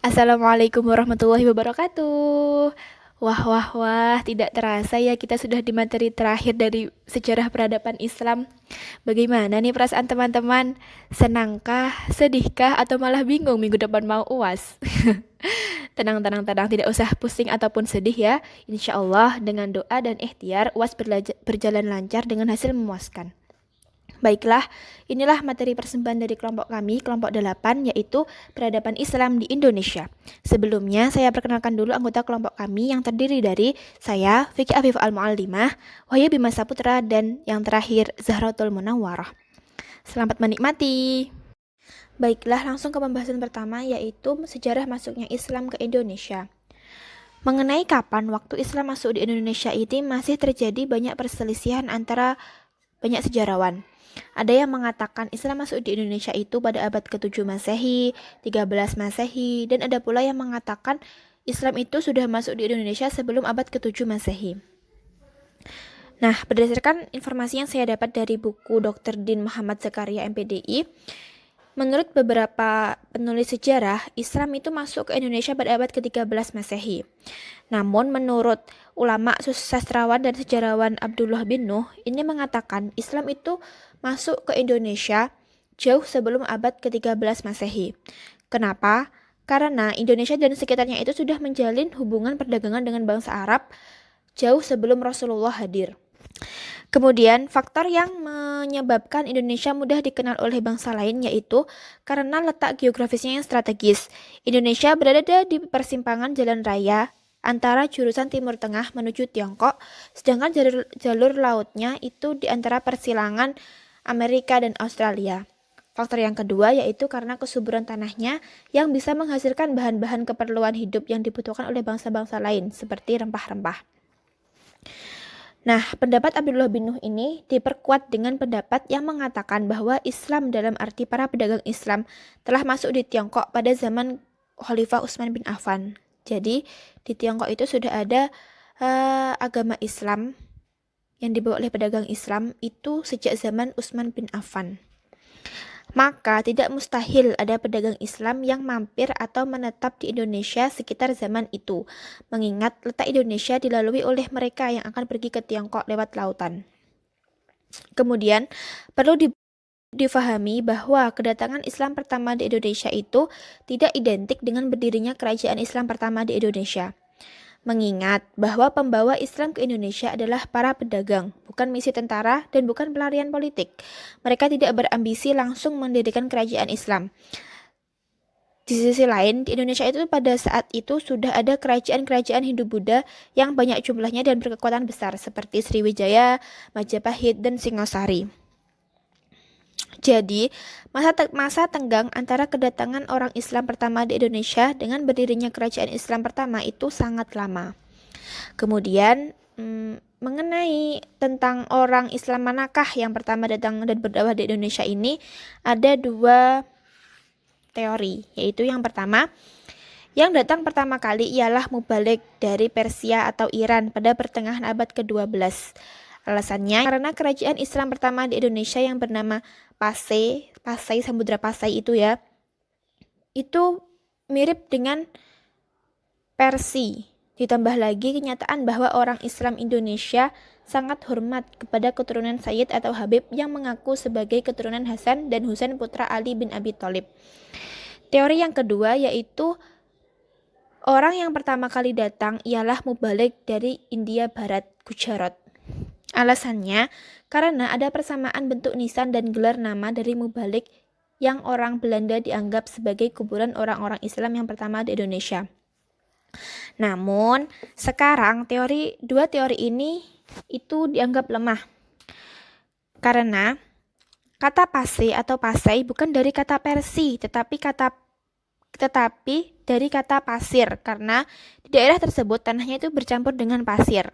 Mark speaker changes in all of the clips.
Speaker 1: Assalamualaikum warahmatullahi wabarakatuh. Wah, wah, wah, tidak terasa ya kita sudah di materi terakhir dari sejarah peradaban Islam. Bagaimana nih perasaan teman-teman? Senangkah, sedihkah, atau malah bingung minggu depan mau UAS? Tenang, tenang, tenang, tidak usah pusing ataupun sedih ya. Insya Allah dengan doa dan ikhtiar UAS berjalan lancar dengan hasil memuaskan. Baiklah, inilah materi persembahan dari kelompok kami, kelompok 8, yaitu Peradaban Islam di Indonesia. Sebelumnya, saya perkenalkan dulu anggota kelompok kami yang terdiri dari saya, Vicky Afif Al-Mu'allimah, Wahyu Bima Saputra, dan yang terakhir, Zahratul Munawwarah. Selamat menikmati. Baiklah, langsung ke pembahasan pertama, yaitu sejarah masuknya Islam ke Indonesia. Mengenai kapan waktu Islam masuk di Indonesia ini masih terjadi banyak perselisihan antara banyak sejarawan. Ada yang mengatakan Islam masuk di Indonesia itu pada abad ke-7 Masehi, 13 Masehi, dan ada pula yang mengatakan Islam itu sudah masuk di Indonesia sebelum abad ke-7 Masehi. Nah, berdasarkan informasi yang saya dapat dari buku Dr. Din Muhammad Zakaria MPDI, menurut beberapa penulis sejarah, Islam itu masuk ke Indonesia pada abad ke-13 Masehi. Namun menurut ulama, sastrawan dan sejarawan Abdullah bin Nuh, ini mengatakan Islam itu masuk ke Indonesia jauh sebelum abad ke-13 Masehi. Kenapa? Karena Indonesia dan sekitarnya itu sudah menjalin hubungan perdagangan dengan bangsa Arab jauh sebelum Rasulullah hadir. Kemudian, faktor yang menyebabkan Indonesia mudah dikenal oleh bangsa lain yaitu karena letak geografisnya yang strategis. Indonesia berada di persimpangan jalan raya antara jurusan Timur Tengah menuju Tiongkok, sedangkan jalur lautnya itu di antara persilangan Amerika dan Australia. Faktor yang kedua yaitu karena kesuburan tanahnya yang bisa menghasilkan bahan-bahan keperluan hidup yang dibutuhkan oleh bangsa-bangsa lain seperti rempah-rempah. Nah, pendapat Abdullah bin Nuh ini diperkuat dengan pendapat yang mengatakan bahwa Islam dalam arti para pedagang Islam telah masuk di Tiongkok pada zaman Khalifah Utsman bin Affan. Jadi, di Tiongkok itu sudah ada agama Islam yang dibawa oleh pedagang Islam itu sejak zaman Utsman bin Affan. Maka tidak mustahil ada pedagang Islam yang mampir atau menetap di Indonesia sekitar zaman itu, mengingat letak Indonesia dilalui oleh mereka yang akan pergi ke Tiongkok lewat lautan. Kemudian, perlu difahami bahwa kedatangan Islam pertama di Indonesia itu tidak identik dengan berdirinya kerajaan Islam pertama di Indonesia. Mengingat bahwa pembawa Islam ke Indonesia adalah para pedagang, bukan misi tentara dan bukan pelarian politik. Mereka tidak berambisi langsung mendirikan kerajaan Islam. Di sisi lain, di Indonesia itu pada saat itu sudah ada kerajaan-kerajaan Hindu-Buddha yang banyak jumlahnya dan berkekuatan besar seperti Sriwijaya, Majapahit, dan Singosari. Jadi, masa tenggang antara kedatangan orang Islam pertama di Indonesia dengan berdirinya kerajaan Islam pertama itu sangat lama. Kemudian, mengenai tentang orang Islam manakah yang pertama datang dan berdakwah di Indonesia ini, ada dua teori, yaitu yang pertama, yang datang pertama kali ialah Mubalik dari Persia atau Iran pada pertengahan abad ke-12. Alasannya karena kerajaan Islam pertama di Indonesia yang bernama Pasai, Samudra Pasai itu ya, itu mirip dengan Persia. Ditambah lagi kenyataan bahwa orang Islam Indonesia sangat hormat kepada keturunan Sayyid atau Habib yang mengaku sebagai keturunan Hasan dan Husain putra Ali bin Abi Thalib. Teori yang kedua yaitu orang yang pertama kali datang ialah Mubalik dari India Barat, Gujarat. Alasannya, karena ada persamaan bentuk nisan dan gelar nama dari Mubalik yang orang Belanda dianggap sebagai kuburan orang-orang Islam yang pertama di Indonesia. Namun, sekarang dua teori ini itu dianggap lemah. Karena kata Pasai atau Pasai bukan dari kata Persi, tetapi dari kata pasir, karena di daerah tersebut tanahnya itu bercampur dengan pasir.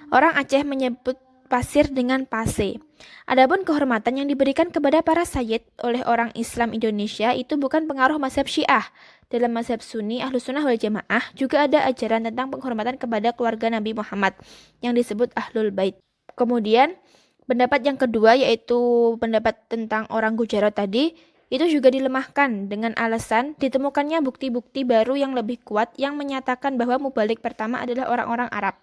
Speaker 1: Orang Aceh menyebut pasir dengan Pasai. Adapun kehormatan yang diberikan kepada para sayyid oleh orang Islam Indonesia itu bukan pengaruh mazhab Syiah. Dalam mazhab Sunni Ahlus Sunnah wal Jamaah juga ada ajaran tentang penghormatan kepada keluarga Nabi Muhammad yang disebut Ahlul Bait. Kemudian pendapat yang kedua yaitu pendapat tentang orang Gujarat tadi, itu juga dilemahkan dengan alasan ditemukannya bukti-bukti baru yang lebih kuat yang menyatakan bahwa mubalik pertama adalah orang-orang Arab.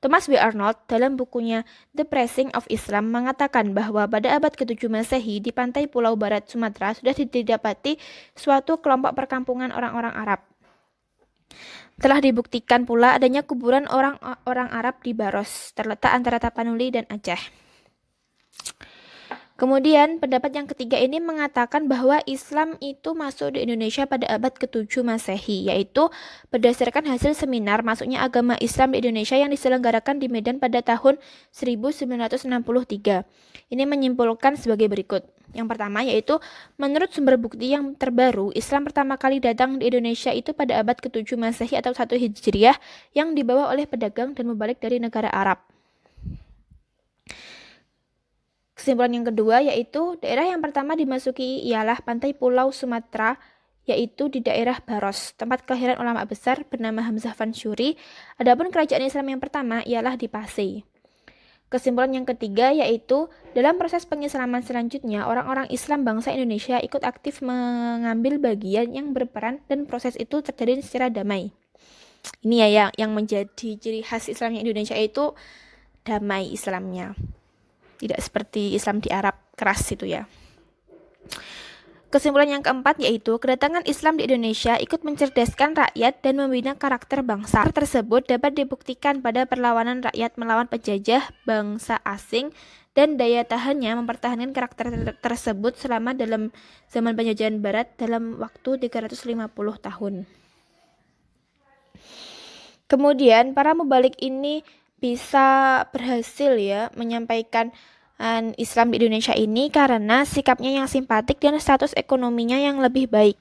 Speaker 1: Thomas B. Arnold dalam bukunya The Pressing of Islam mengatakan bahwa pada abad ke-7 Masehi di pantai Pulau Barat Sumatera sudah didapati suatu kelompok perkampungan orang-orang Arab. Telah dibuktikan pula adanya kuburan orang-orang Arab di Baros, terletak antara Tapanuli dan Aceh. Kemudian pendapat yang ketiga ini mengatakan bahwa Islam itu masuk di Indonesia pada abad ke-7 Masehi, yaitu berdasarkan hasil seminar masuknya agama Islam di Indonesia yang diselenggarakan di Medan pada tahun 1963. Ini menyimpulkan sebagai berikut. Yang pertama yaitu menurut sumber bukti yang terbaru, Islam pertama kali datang di Indonesia itu pada abad ke-7 Masehi atau 1 Hijriah yang dibawa oleh pedagang dan mubalik dari negara Arab. Kesimpulan yang kedua yaitu daerah yang pertama dimasuki ialah pantai Pulau Sumatera, yaitu di daerah Baros, tempat kelahiran ulama besar bernama Hamzah Fansuri. Adapun kerajaan Islam yang pertama ialah di Pasai. Kesimpulan yang ketiga yaitu dalam proses pengislaman selanjutnya, orang-orang Islam bangsa Indonesia ikut aktif mengambil bagian yang berperan dan proses itu terjadi secara damai. Ini ya yang menjadi ciri khas Islamnya Indonesia itu damai Islamnya. Tidak seperti Islam di Arab keras itu ya. Kesimpulan yang keempat yaitu kedatangan Islam di Indonesia ikut mencerdaskan rakyat dan membina karakter bangsa. Tersebut dapat dibuktikan pada perlawanan rakyat melawan penjajah bangsa asing dan daya tahannya mempertahankan karakter tersebut selama dalam zaman penjajahan barat dalam waktu 350 tahun. Kemudian para mubalik ini bisa berhasil ya menyampaikan Islam di Indonesia ini karena sikapnya yang simpatik dan status ekonominya yang lebih baik.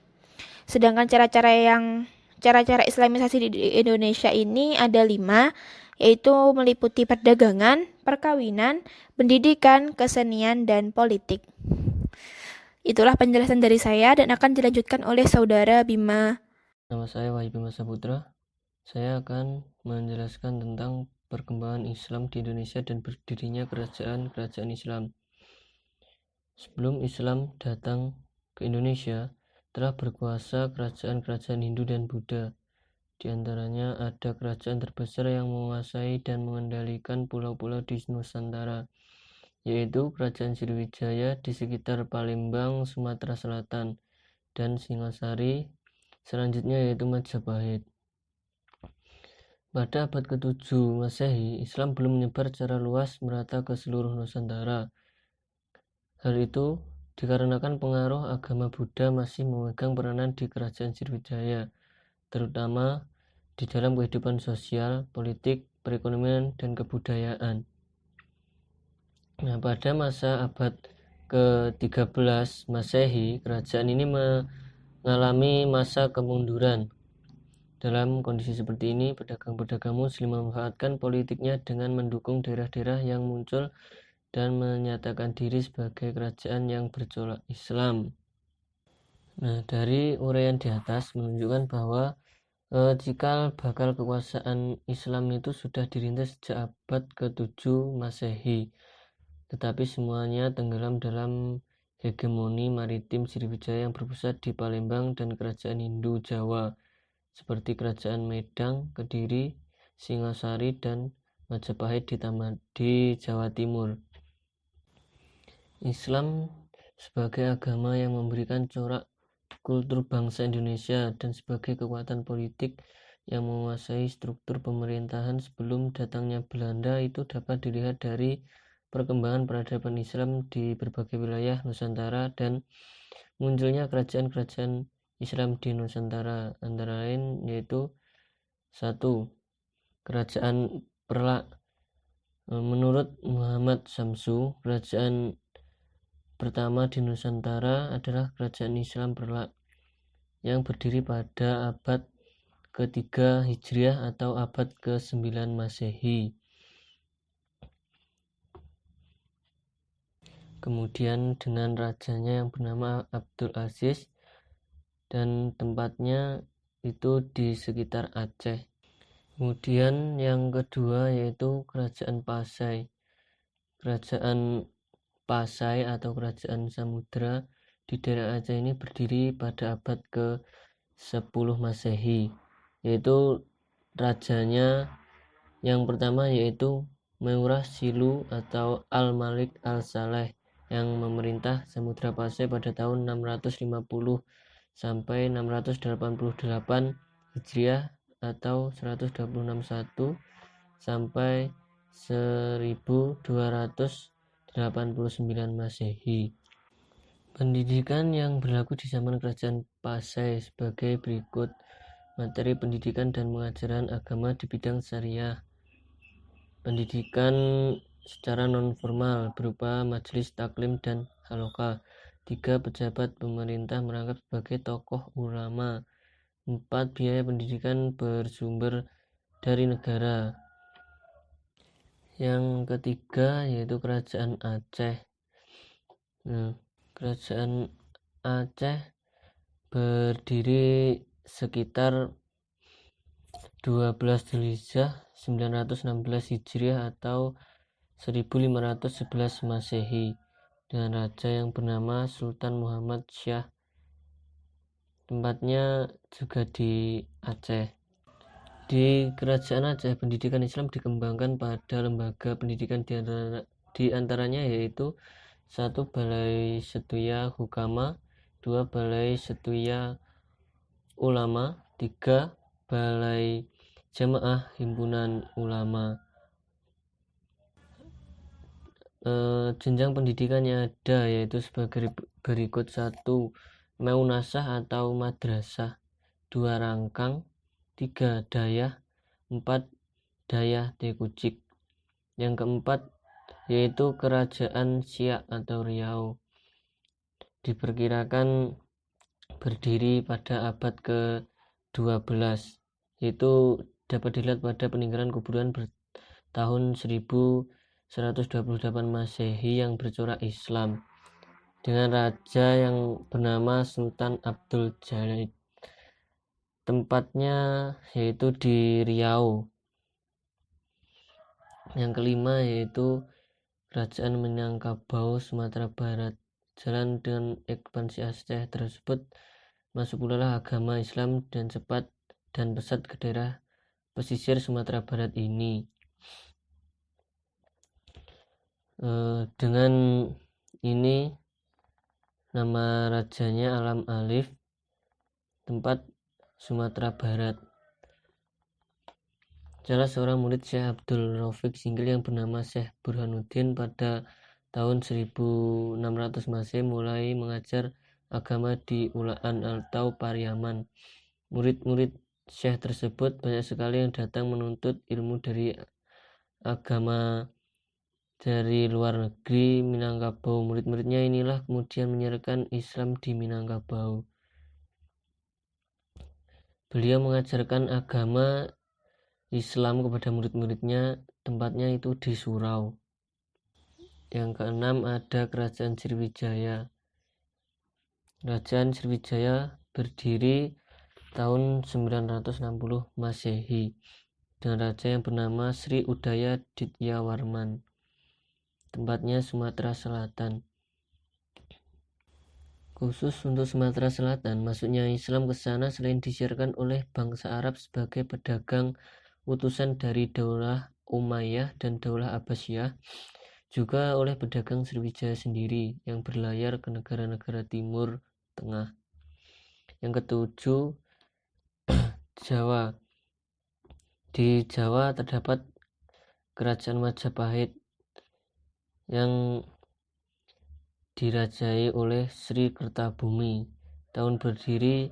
Speaker 1: Sedangkan cara-cara Islamisasi di Indonesia ini ada 5, yaitu meliputi perdagangan, perkawinan, pendidikan, kesenian, dan politik. Itulah penjelasan dari saya dan akan dilanjutkan oleh saudara Bima.
Speaker 2: Nama saya Wahyu Bima Saputra. Saya akan menjelaskan tentang perkembangan Islam di Indonesia dan berdirinya kerajaan-kerajaan Islam. Sebelum Islam datang ke Indonesia, telah berkuasa kerajaan-kerajaan Hindu dan Buddha. Di antaranya ada kerajaan terbesar yang menguasai dan mengendalikan pulau-pulau di Nusantara, yaitu Kerajaan Sriwijaya di sekitar Palembang, Sumatera Selatan, dan Singasari, selanjutnya yaitu Majapahit. Pada abad ke-7 Masehi, Islam belum menyebar secara luas merata ke seluruh Nusantara. Hal itu dikarenakan pengaruh agama Buddha masih memegang peranan di Kerajaan Sriwijaya, terutama di dalam kehidupan sosial, politik, perekonomian, dan kebudayaan. Nah, pada masa abad ke-13 Masehi, kerajaan ini mengalami masa kemunduran. Dalam kondisi seperti ini, pedagang-pedagang Muslim memanfaatkan politiknya dengan mendukung daerah-daerah yang muncul dan menyatakan diri sebagai kerajaan yang bercorak Islam. Nah, dari uraian di atas menunjukkan bahwa cikal bakal kekuasaan Islam itu sudah dirintis sejak abad ke-7 Masehi, tetapi semuanya tenggelam dalam hegemoni maritim Sriwijaya yang berpusat di Palembang dan kerajaan Hindu Jawa, seperti kerajaan Medang, Kediri, Singasari, dan Majapahit di Jawa Timur. Islam sebagai agama yang memberikan corak kultur bangsa Indonesia dan sebagai kekuatan politik yang menguasai struktur pemerintahan sebelum datangnya Belanda itu dapat dilihat dari perkembangan peradaban Islam di berbagai wilayah Nusantara dan munculnya kerajaan-kerajaan Islam di Nusantara, antara lain yaitu 1. Kerajaan Perlak. Menurut Muhammad Samsu, kerajaan pertama di Nusantara adalah kerajaan Islam Perlak yang berdiri pada abad ke-3 Hijriah atau abad ke-9 Masehi. Kemudian dengan rajanya yang bernama Abdul Aziz dan tempatnya itu di sekitar Aceh. Kemudian yang kedua yaitu kerajaan Pasai. Kerajaan Pasai atau kerajaan Samudra di daerah Aceh ini berdiri pada abad ke-10 Masehi, yaitu rajanya yang pertama yaitu Meurah Silu atau Al-Malik Al-Saleh yang memerintah Samudra Pasai pada tahun 650 sampai 688 Hijriah atau 1261 sampai 1289 Masehi. Pendidikan yang berlaku di zaman Kerajaan Pasai sebagai berikut: materi pendidikan dan pengajaran agama di bidang syariah. Pendidikan secara non-formal berupa majelis taklim dan halaqah. 3. Pejabat pemerintah merangkap sebagai tokoh ulama. 4. Biaya pendidikan bersumber dari negara. Yang ketiga yaitu Kerajaan Aceh. Kerajaan Aceh berdiri sekitar 12 Dzulhijjah 916 Hijriah atau 1511 Masehi dengan raja yang bernama Sultan Muhammad Syah. Tempatnya juga di Aceh. Di Kerajaan Aceh, pendidikan Islam dikembangkan pada lembaga pendidikan di antaranya yaitu 1. Balai Setuya Hukama, 2. Balai Setuya Ulama, 3. Balai Jamaah Himpunan Ulama. Jenjang pendidikannya ada yaitu sebagai berikut: 1. Maunasah atau madrasah, 2. Rangkang, 3. Dayah, 4. Dayah Tekucik. Yang keempat yaitu Kerajaan Siak atau Riau, diperkirakan berdiri pada abad ke-12, yaitu dapat dilihat pada peninggalan kuburan tahun 1128 Masehi yang bercorak Islam dengan raja yang bernama Sultan Abdul Jalid. Tempatnya yaitu di Riau. Yang kelima yaitu Kerajaan Minangkabau, Sumatera Barat. Jalan dengan ekspansi Aceh tersebut masuk pula agama Islam dan cepat dan pesat ke daerah pesisir Sumatera Barat ini. Dengan ini nama rajanya Alam Alif, tempat Sumatera Barat. Salah seorang murid Syekh Abdul Rafiq Singgil yang bernama Syekh Burhanuddin pada tahun 1600 Masehi mulai mengajar agama di Ulaan atau Pariaman. Murid-murid Syekh tersebut banyak sekali yang datang menuntut ilmu dari agama dari luar negeri Minangkabau. Murid-muridnya inilah kemudian menyebarkan Islam di Minangkabau. Beliau mengajarkan agama Islam kepada murid-muridnya, tempatnya itu di Surau. Yang keenam ada Kerajaan Sriwijaya. Kerajaan Sriwijaya berdiri tahun 960 Masehi dengan raja yang bernama Sri Udaya Dityawarman. Tempatnya Sumatera Selatan. Khusus untuk Sumatera Selatan, masuknya Islam ke sana selain disiarkan oleh bangsa Arab sebagai pedagang utusan dari Daulah Umayyah dan Daulah Abbasiyah, juga oleh pedagang Sriwijaya sendiri yang berlayar ke negara-negara Timur Tengah. Yang ketujuh, Jawa. Di Jawa terdapat Kerajaan Majapahit yang dirajai oleh Sri Kertabumi. Tahun berdiri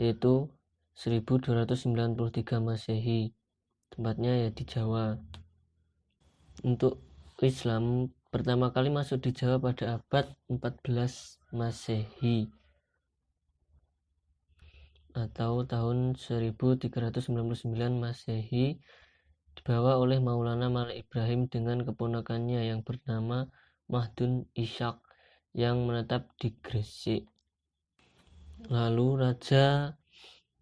Speaker 2: yaitu 1293 Masehi. Tempatnya ya di Jawa. Untuk Islam pertama kali masuk di Jawa pada abad 14 Masehi atau tahun 1399 Masehi, dibawa oleh Maulana Malik Ibrahim dengan keponakannya yang bernama Mahdun Ishaq yang menetap di Gresik. Lalu Raja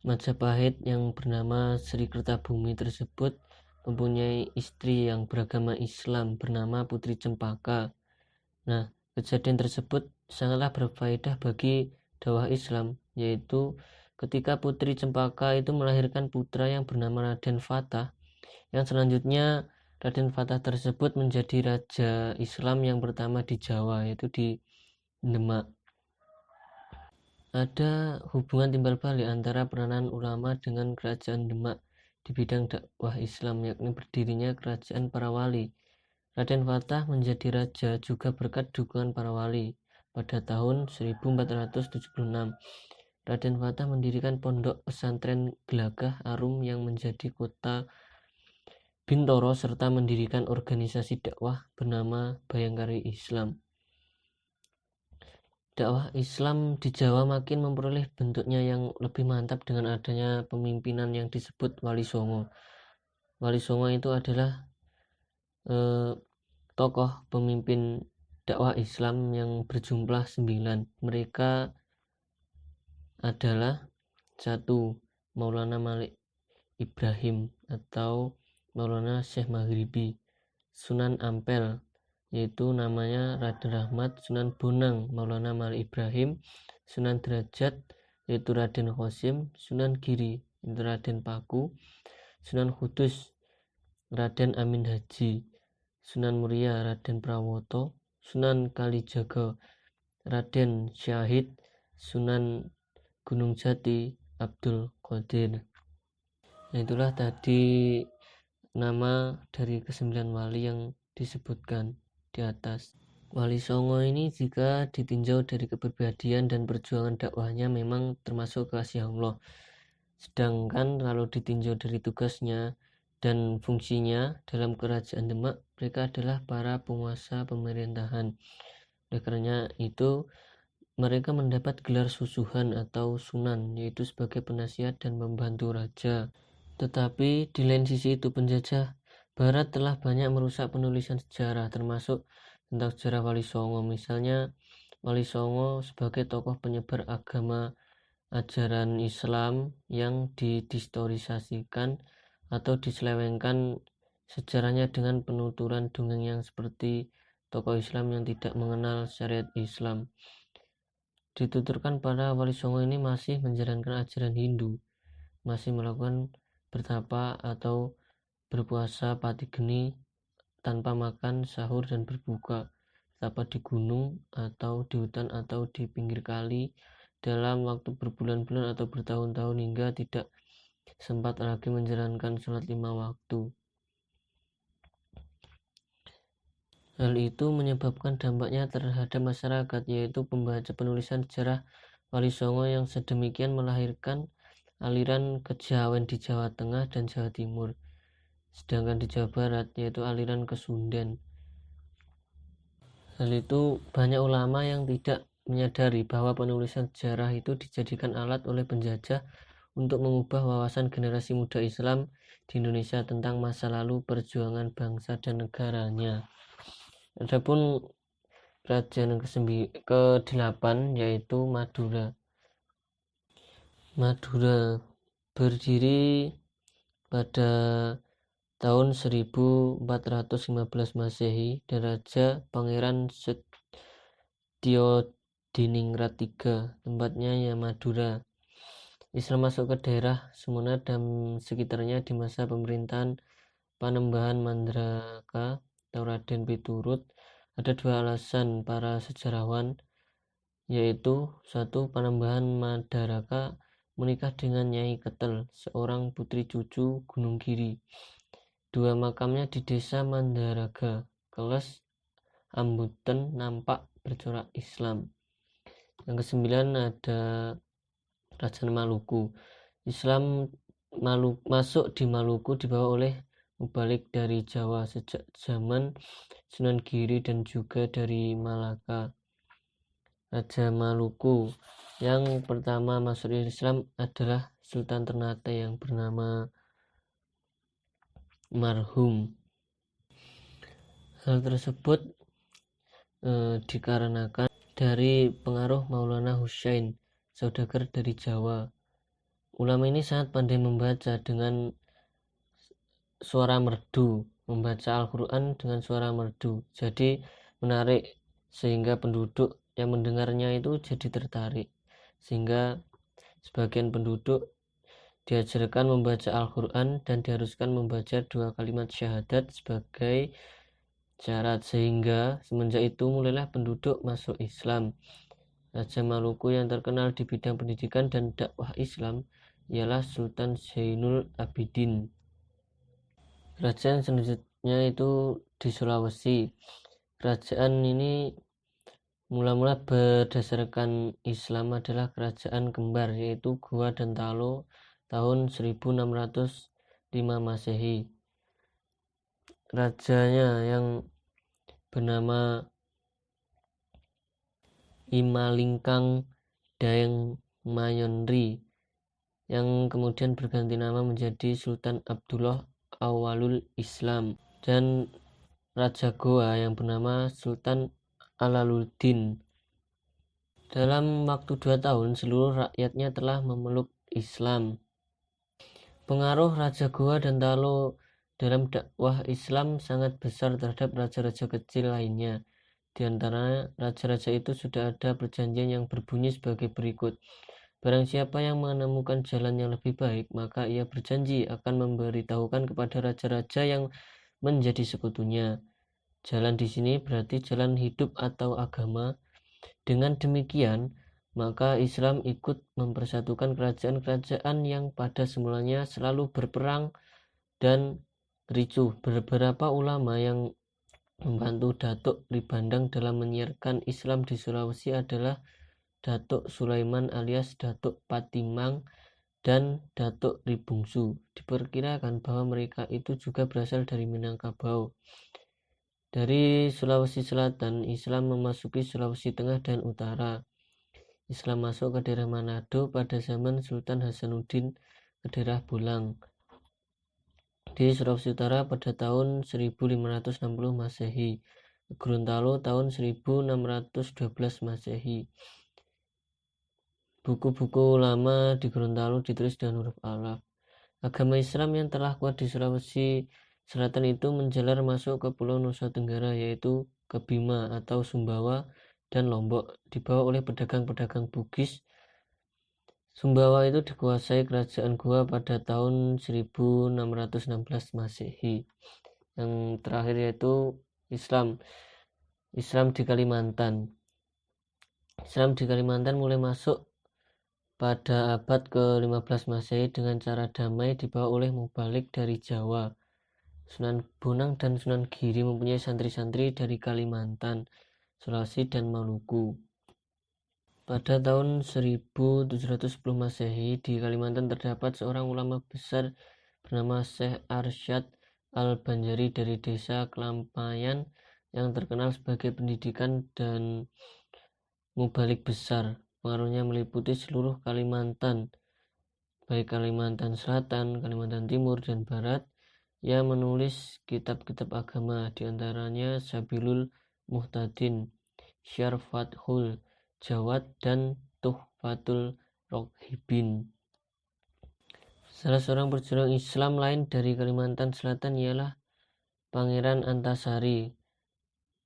Speaker 2: Majapahit yang bernama Sri Kertabumi tersebut mempunyai istri yang beragama Islam bernama Putri Cempaka. Nah, kejadian tersebut sangatlah berfaedah bagi dakwah Islam, yaitu ketika Putri Cempaka itu melahirkan putra yang bernama Raden Fatah, yang selanjutnya Raden Fatah tersebut menjadi raja Islam yang pertama di Jawa, yaitu di Demak. Ada hubungan timbal balik antara peranan ulama dengan kerajaan Demak di bidang dakwah Islam, yakni berdirinya kerajaan para wali. Raden Fatah menjadi raja juga berkat dukungan para wali. Pada tahun 1476, Raden Fatah mendirikan pondok pesantren Gelagah Arum yang menjadi kota Bintoro serta mendirikan organisasi dakwah bernama Bayangkari Islam. Dakwah Islam di Jawa makin memperoleh bentuknya yang lebih mantap dengan adanya pemimpinan yang disebut Wali Songo. Wali Songo itu adalah tokoh pemimpin dakwah Islam yang berjumlah 9. Mereka adalah 1. Maulana Malik Ibrahim atau Maulana Syekh Maghribi, Sunan Ampel, yaitu namanya Raden Rahmat, Sunan Bonang Maulana Malik Ibrahim, Sunan Derajat yaitu Raden Qasim, Sunan Giri yaitu Raden Paku, Sunan Kudus Raden Amin Haji, Sunan Muria Raden Prawoto, Sunan Kalijaga Raden Syahid, Sunan Gunung Jati Abdul Qadir. Nah, itulah tadi nama dari ke-9 wali yang disebutkan di atas. Wali Songo ini jika ditinjau dari kepribadian dan perjuangan dakwahnya memang termasuk kasih Allah. Sedangkan kalau ditinjau dari tugasnya dan fungsinya dalam kerajaan Demak, mereka adalah para penguasa pemerintahan. Oleh karena itu, mereka mendapat gelar susuhan atau sunan, yaitu sebagai penasihat dan membantu raja. Tetapi di lain sisi itu penjajah Barat telah banyak merusak penulisan sejarah, termasuk tentang sejarah Wali Songo. Misalnya Wali Songo sebagai tokoh penyebar agama ajaran Islam yang didistorisasikan atau diselewengkan sejarahnya dengan penuturan dongeng yang seperti tokoh Islam yang tidak mengenal syariat Islam. Dituturkan para Wali Songo ini masih menjalankan ajaran Hindu, masih melakukan bertapa atau berpuasa pati geni tanpa makan, sahur dan berbuka, bertapa di gunung atau di hutan atau di pinggir kali dalam waktu berbulan-bulan atau bertahun-tahun hingga tidak sempat lagi menjalankan sholat 5 waktu. Hal itu menyebabkan dampaknya terhadap masyarakat, yaitu pembaca penulisan sejarah Wali Songo yang sedemikian melahirkan aliran kejawen di Jawa Tengah dan Jawa Timur, sedangkan di Jawa Barat yaitu aliran Kesunden. Hal itu banyak ulama yang tidak menyadari bahwa penulisan sejarah itu dijadikan alat oleh penjajah untuk mengubah wawasan generasi muda Islam di Indonesia tentang masa lalu perjuangan bangsa dan negaranya. Adapun kerajaan ke-8 yaitu Madura. Madura berdiri pada tahun 1415 Masehi dan Raja Pangeran Setyodiningrat III, tempatnya ya Madura. Islam masuk ke daerah Sumenep dan sekitarnya di masa pemerintahan Panembahan Mandraka atau Raden Piturut. Ada 2 alasan para sejarawan, yaitu 1. Panembahan Mandaraka menikah dengan Nyai Ketel, seorang putri cucu Gunung Giri. 2. Makamnya di desa Mandaraga, Keles, Ambuten nampak bercorak Islam. Yang ke-9 ada Kerajaan Maluku. Islam masuk di Maluku dibawa oleh mubalik dari Jawa sejak zaman Sunan Giri dan juga dari Malaka. Raja Maluku yang pertama masuk Islam adalah Sultan Ternate yang bernama Marhum. Hal tersebut dikarenakan dari pengaruh Maulana Husain, saudagar dari Jawa. Ulama ini sangat pandai membaca dengan suara merdu, membaca Al-Quran dengan suara merdu, jadi menarik sehingga penduduk yang mendengarnya itu jadi tertarik, sehingga sebagian penduduk diajarkan membaca Al-Quran dan diharuskan membaca 2 kalimat syahadat sebagai syarat, sehingga semenjak itu mulailah penduduk masuk Islam. Raja Maluku yang terkenal di bidang pendidikan dan dakwah Islam ialah Sultan Zainul Abidin. Kerajaan selanjutnya itu di Sulawesi. Kerajaan ini mula-mula berdasarkan Islam adalah kerajaan kembar, yaitu Goa dan Talo tahun 1605 Masehi. Rajanya yang bernama Imalingkang Daeng Mayonri yang kemudian berganti nama menjadi Sultan Abdullah Awalul Islam, dan Raja Goa yang bernama Sultan Alaluddin. Dalam waktu 2 tahun seluruh rakyatnya telah memeluk Islam. Pengaruh Raja Goa dan Talo dalam dakwah Islam sangat besar terhadap raja-raja kecil lainnya. Di antara raja-raja itu sudah ada perjanjian yang berbunyi sebagai berikut. Barang siapa yang menemukan jalan yang lebih baik, maka ia berjanji akan memberitahukan kepada raja-raja yang menjadi sekutunya. Jalan di sini berarti jalan hidup atau agama. Dengan demikian, maka Islam ikut mempersatukan kerajaan-kerajaan yang pada semulanya selalu berperang dan ricuh. Beberapa ulama yang membantu Datuk Ribandang dalam menyiarkan Islam di Sulawesi adalah Datuk Sulaiman alias Datuk Patimang dan Datuk Ribungsu. Diperkirakan bahwa mereka itu juga berasal dari Minangkabau. Dari Sulawesi Selatan, Islam memasuki Sulawesi Tengah dan Utara. Islam masuk ke daerah Manado pada zaman Sultan Hasanuddin ke daerah Bolang. Di Sulawesi Utara pada tahun 1560 Masehi, Gorontalo tahun 1612 Masehi. Buku-buku lama di Gorontalo ditulis dengan huruf Arab. Agama Islam yang telah kuat di Sulawesi Selatan itu menjalar masuk ke Pulau Nusa Tenggara, yaitu ke Bima atau Sumbawa dan Lombok, dibawa oleh pedagang-pedagang Bugis. Sumbawa itu dikuasai kerajaan Goa pada tahun 1616 Masehi. Yang terakhir yaitu Islam di Kalimantan. Islam di Kalimantan mulai masuk pada abad ke-15 Masehi dengan cara damai dibawa oleh mubalik dari Jawa. Sunan Bonang dan Sunan Giri mempunyai santri-santri dari Kalimantan, Sulawesi, dan Maluku. Pada tahun 1710 Masehi, di Kalimantan terdapat seorang ulama besar bernama Syekh Arsyad Al-Banjari dari desa Kelampayan yang terkenal sebagai pendidikan dan mubalik besar. Pengaruhnya meliputi seluruh Kalimantan, baik Kalimantan Selatan, Kalimantan Timur, dan Barat. Ia menulis kitab-kitab agama, diantaranya Sabilul Muhtadin, Syarfathul Jawad, dan Tuhfatul Rohibin. Salah seorang pejuang Islam lain dari Kalimantan Selatan ialah Pangeran Antasari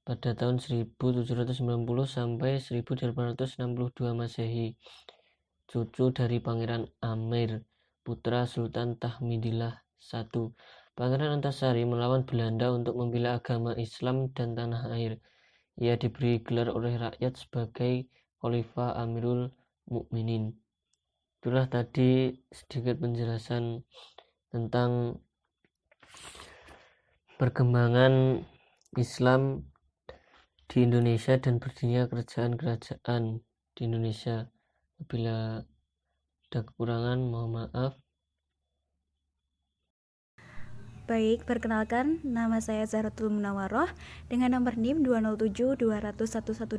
Speaker 2: pada tahun 1790 sampai 1862 Masehi, cucu dari Pangeran Amir, putra Sultan Tahmidillah I. Pangeran Antasari melawan Belanda untuk membela agama Islam dan tanah air. Ia diberi gelar oleh rakyat sebagai Khalifah Amirul Mukminin. Itulah tadi sedikit penjelasan tentang perkembangan Islam di Indonesia dan berdirinya kerajaan-kerajaan di Indonesia. Apabila ada kekurangan, mohon maaf.
Speaker 3: Baik, perkenalkan, nama saya Zahratul Munawaroh dengan nomor NIM 207-200-118.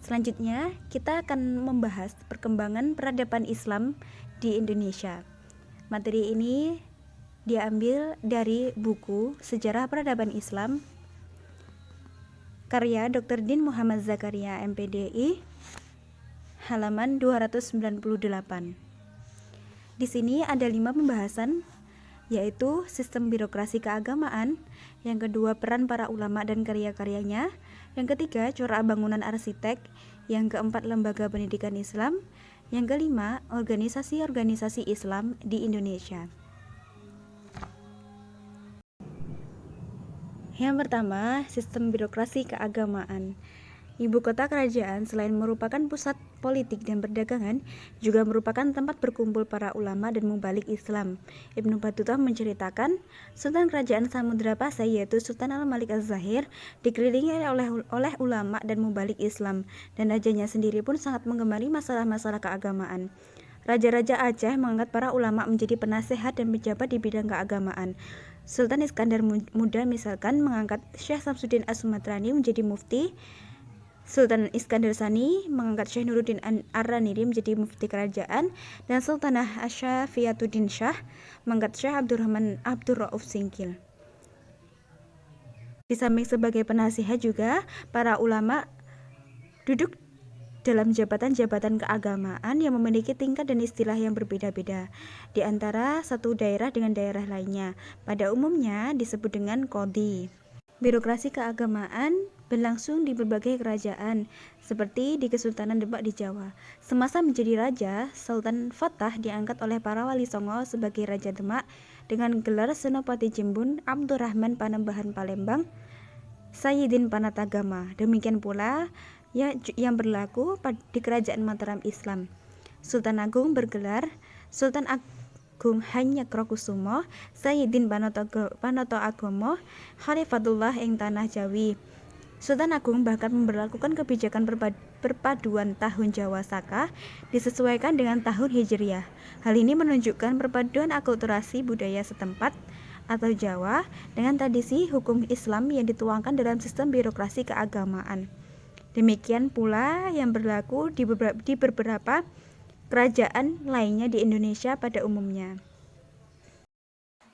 Speaker 3: Selanjutnya, kita akan membahas perkembangan peradaban Islam di Indonesia. Materi ini diambil dari buku Sejarah Peradaban Islam karya Dr. Din Muhammad Zakaria MPDI, halaman 298. Di sini ada 5 pembahasan, yaitu sistem birokrasi keagamaan, yang kedua peran para ulama dan karya-karyanya, Yang ketiga, corak bangunan arsitek. Yang keempat, lembaga pendidikan Islam. Yang kelima, organisasi-organisasi Islam di Indonesia. Yang pertama, sistem birokrasi keagamaan. Ibu kota kerajaan selain merupakan pusat politik dan perdagangan, juga merupakan tempat berkumpul para ulama dan mubalik Islam. Ibnu Battuta menceritakan, Sultan Kerajaan Samudra Pasai yaitu Sultan Al-Malik Az-Zahir dikelilingi oleh ulama dan mubalik Islam, dan rajanya sendiri pun sangat menggemari masalah-masalah keagamaan. Raja-raja Aceh mengangkat para ulama menjadi penasehat dan pejabat di bidang keagamaan. Sultan Iskandar Muda misalkan mengangkat Syekh Samsuddin As-Sumatrani menjadi mufti. Sultan Iskandar Sani mengangkat Syekh Nuruddin Ar-Raniri menjadi mufti kerajaan, dan Sultanah Asyafiyatuddin Shah mengangkat Syekh Abdurrahman Abdur Rauf Singkil. Di samping sebagai penasihat juga, para ulama duduk dalam jabatan-jabatan keagamaan yang memiliki tingkat dan istilah yang berbeda-beda di antara satu daerah dengan daerah lainnya. Pada umumnya disebut dengan qadhi. Birokrasi keagamaan berlangsung di berbagai kerajaan, seperti di Kesultanan Demak di Jawa. Semasa menjadi raja, Sultan Fatah diangkat oleh para wali songo sebagai Raja Demak dengan gelar Senopati Jimbun, Abdurrahman Panembahan Palembang, Sayyidin Panatagama. Demikian pula yang berlaku di Kerajaan Mataram Islam. Sultan Agung bergelar Sultan Agung Hanyakrokusumo, Sayyidin Panoto Agomo, Khalifatullah ing Tanah Jawi. Sultan Agung bahkan memberlakukan kebijakan perpaduan tahun Jawa Saka disesuaikan dengan tahun Hijriah. Hal ini menunjukkan perpaduan akulturasi budaya setempat atau Jawa dengan tradisi hukum Islam yang dituangkan dalam sistem birokrasi keagamaan. Demikian pula yang berlaku di beberapa kerajaan lainnya di Indonesia pada umumnya.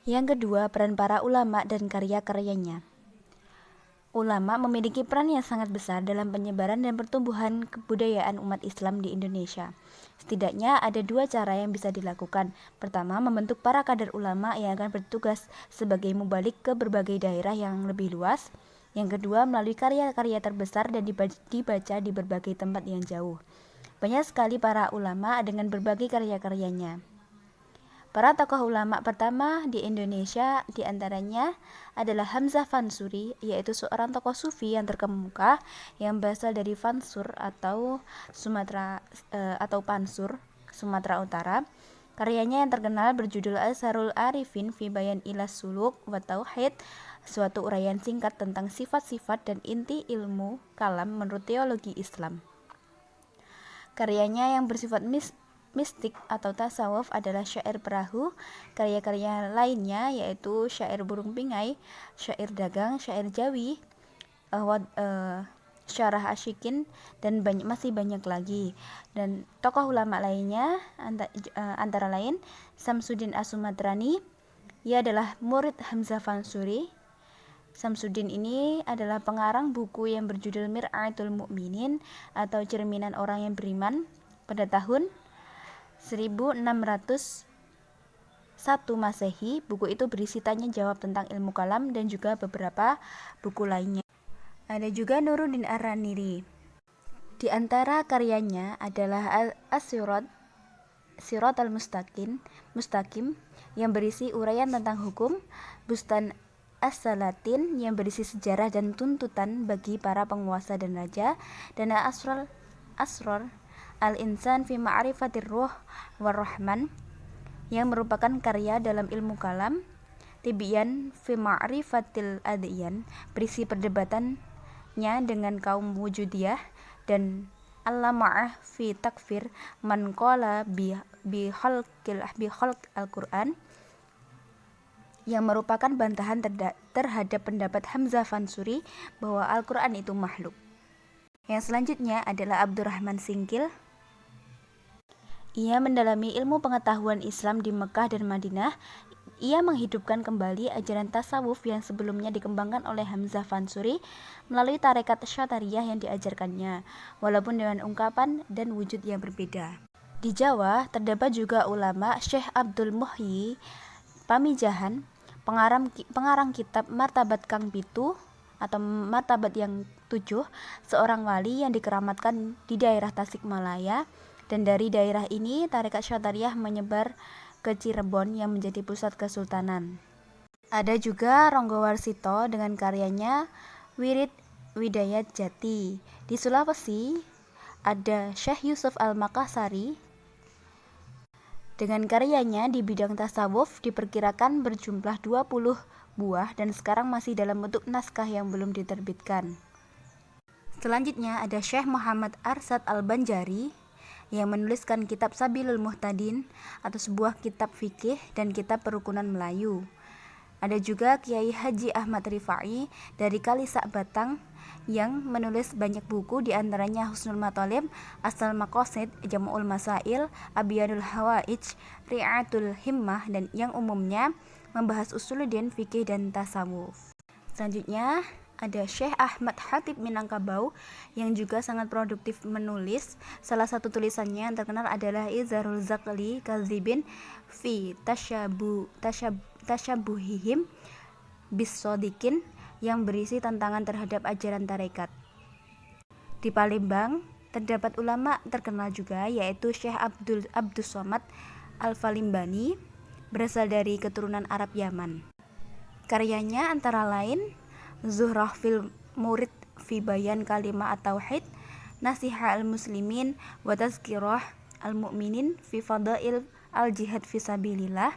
Speaker 3: Yang kedua, peran para ulama dan karya-karyanya. Ulama memiliki peran yang sangat besar dalam penyebaran dan pertumbuhan kebudayaan umat Islam di Indonesia. Setidaknya ada dua cara yang bisa dilakukan. Pertama, membentuk para kader ulama yang akan bertugas sebagai mubalik ke berbagai daerah yang lebih luas. Yang kedua, melalui karya-karya terbesar dan dibaca di berbagai tempat yang jauh. Banyak sekali para ulama dengan berbagai karya-karyanya. Para tokoh ulama pertama di Indonesia diantaranya adalah Hamzah Fansuri, yaitu seorang tokoh sufi yang terkemuka yang berasal dari Fansur atau Pansur, Sumatera Utara. Karyanya yang terkenal berjudul Asharul Arifin fi Bayan Ilas Suluk wa Tauhid, suatu uraian singkat tentang sifat-sifat dan inti ilmu kalam menurut teologi Islam. Karyanya yang bersifat mistik atau tasawuf adalah Syair Perahu. Karya-karya lainnya yaitu Syair Burung Pingai, Syair Dagang, Syair Jawi, Syarah Asyikin, dan masih banyak lagi. Dan tokoh ulama lainnya antara lain Samsuddin As-Sumatrani. Ia adalah murid Hamzah Fansuri. Samsuddin ini adalah pengarang buku yang berjudul Mir'atul Mukminin atau Cerminan Orang yang Beriman pada tahun 1601 Masehi. Buku itu berisi tanya jawab tentang ilmu kalam dan juga beberapa buku lainnya. Ada juga Nuruddin Ar-Raniri. Di antara karyanya adalah As-Sirat Al-Mustaqim yang berisi uraian tentang hukum, Bustan As-Salatin yang berisi sejarah dan tuntutan bagi para penguasa dan raja, dan Asrar Al-Insan fi Ma'rifatir Ruh War-Rahman yang merupakan karya dalam ilmu kalam, Tibyan fi Ma'rifatil Adyan berisi perdebatannya dengan kaum wujudiyah, dan Al-Lama'ah fi Takfir man qala bi khalq al-Quran yang merupakan bantahan terhadap pendapat Hamzah Fansuri bahwa Al-Quran itu makhluk. Yang selanjutnya adalah Abdurrahman Singkil. Ia mendalami ilmu pengetahuan Islam di Mekah dan Madinah. Ia menghidupkan kembali ajaran tasawuf yang sebelumnya dikembangkan oleh Hamzah Fansuri melalui tarekat Syatariyah yang diajarkannya, walaupun dengan ungkapan dan wujud yang berbeda. Di Jawa terdapat juga ulama Syekh Abdul Muhyi Pamijahan, pengarang kitab Martabat Kang Pitu, atau martabat yang 7, seorang wali yang dikeramatkan di daerah Tasikmalaya, dan dari daerah ini tarekat Syadhariyah menyebar ke Cirebon yang menjadi pusat kesultanan. Ada juga Ronggo Warsito dengan karyanya Wirid Widayat Jati. Di Sulawesi ada Syekh Yusuf Al-Makassari dengan karyanya di bidang tasawuf diperkirakan berjumlah 20 buah dan sekarang masih dalam bentuk naskah yang belum diterbitkan. Selanjutnya ada Syekh Muhammad Arsad Al-Banjari yang menuliskan kitab Sabilul Muhtadin atau sebuah kitab fikih dan kitab perukunan Melayu. Ada juga Kiai Haji Ahmad Rifai dari Kalisak Batang yang menulis banyak buku, diantaranya Husnul Mathalib, Asal Maqasid, Jam'ul Masail, Abyanul Hawaij, Ri'atul Himmah, dan yang umumnya membahas usuluddin, fikih, dan tasawuf. Selanjutnya ada Syekh Ahmad Khatib Minangkabau yang juga sangat produktif menulis. Salah satu tulisannya yang terkenal adalah Izharul Zakli Kazibin fi Tasyabuhihim Bisodikin yang berisi tantangan terhadap ajaran tarekat. Di Palembang terdapat ulama terkenal juga, yaitu Syekh Abdus Somad Al-Falimbani, berasal dari keturunan Arab Yaman. Karyanya antara lain Zuhrah fil Murid fi Bayan Kalimah At-Tauhid, Nasihah al-Muslimin wa Tazkirah al-Mu'minin fi Fadail al-Jihad fi Sabilillah,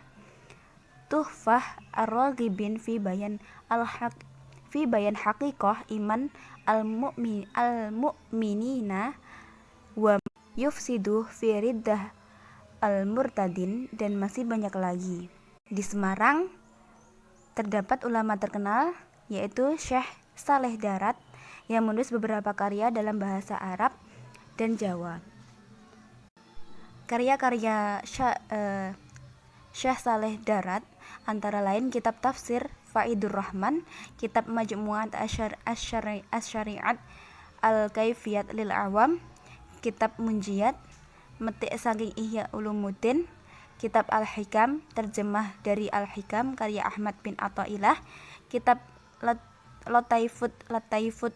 Speaker 3: Tuhfah ar-Raghibin fi Bayan Haqiqah Iman al-Mu'minina wa Yufsidu fi Riddah al-Murtadin, dan masih banyak lagi. Di Semarang terdapat ulama terkenal yaitu Syekh Saleh Darat yang menulis beberapa karya dalam bahasa Arab dan Jawa. Karya-karya Syekh Saleh Darat antara lain kitab tafsir Faidur Rahman, kitab Majmu'at Asy-Syari'at Al-Kaifiyat lil Awam, kitab Munjiyat, Metik saking Ihya Ulumuddin, kitab Al-Hikam, terjemah dari Al-Hikam karya Ahmad bin Athaillah, kitab Lataifut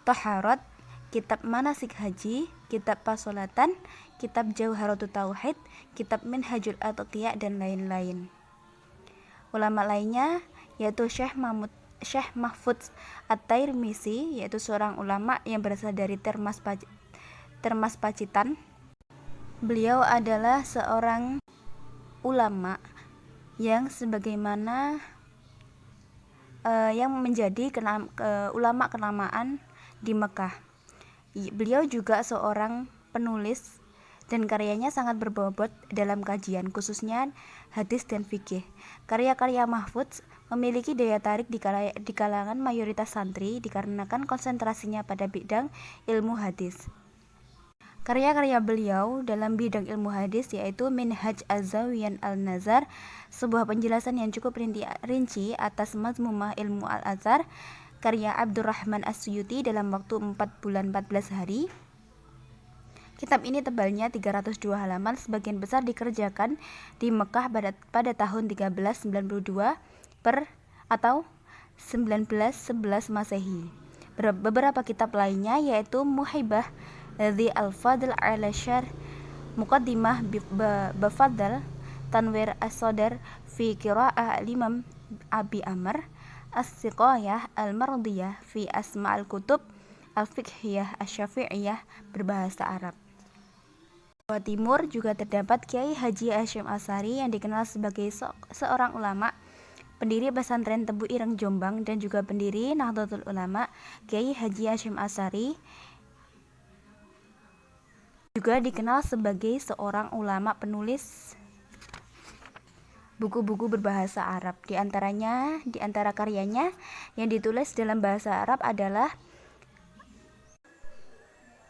Speaker 3: Taharat, kitab Manasik Haji, kitab Pasolatan, kitab Jauharatut Tauhid, kitab Minhajul Atqiyah, dan lain-lain. Ulama lainnya yaitu Syekh Mahfudz At-Tairmisi, yaitu seorang ulama yang berasal dari Termas Pacitan. Beliau adalah seorang ulama yang sebagaimana yang menjadi ulama kenamaan di Mekah. Beliau juga seorang penulis dan karyanya sangat berbobot dalam kajian, khususnya hadis dan fikih. Karya-karya Mahfudz memiliki daya tarik di kalangan mayoritas santri dikarenakan konsentrasinya pada bidang ilmu hadis. Karya-karya beliau dalam bidang ilmu hadis yaitu Minhaj Az-Zawiyan Al-Nazar, sebuah penjelasan yang cukup rinci atas mazmumah ilmu Al-Azhar, karya Abdurrahman As-Suyuti dalam waktu 4 bulan 14 hari. Kitab ini tebalnya 302 halaman, sebagian besar dikerjakan di Mekah pada tahun 1392 atau 1911 Masehi. Beberapa kitab lainnya yaitu Muhibah Dhi Al-Fadl ala Syarh Muqaddimah Bafadl, Tanwir As-Sadr fi Qira'ah Al-Imam Abi Amr, As-Siqayah Al-Mardiyah fi Asma' Al-Kutub Al-Fiqhiyah Asy-Syafi'iyah berbahasa Arab. Jawa Timur juga terdapat Kiai Haji Hasyim Asy'ari yang dikenal sebagai seorang ulama, pendiri pesantren Tebu Ireng Jombang, dan juga pendiri Nahdlatul Ulama. Kiai Haji Hasyim Asy'ari juga dikenal sebagai seorang ulama penulis buku-buku berbahasa Arab. Di antara karyanya yang ditulis dalam bahasa Arab adalah